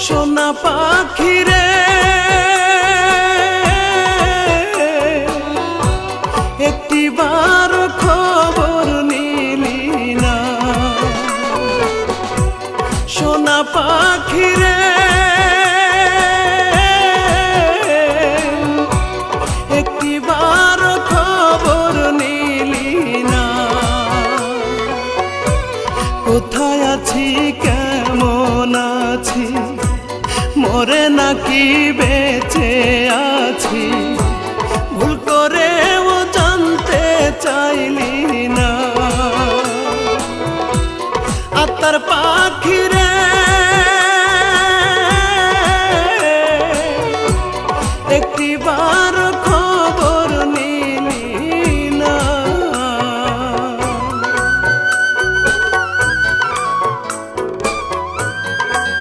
সোনা পাখি রে একটিবার খবর নিলি না। সোনা পাখি রে একটিবার খবর নিলি না। কোথায় আছি কেমন আছি মরে নাকি বেঁচে আছি ভুল করেও জানতে চাইলি না। আত্মার পাখির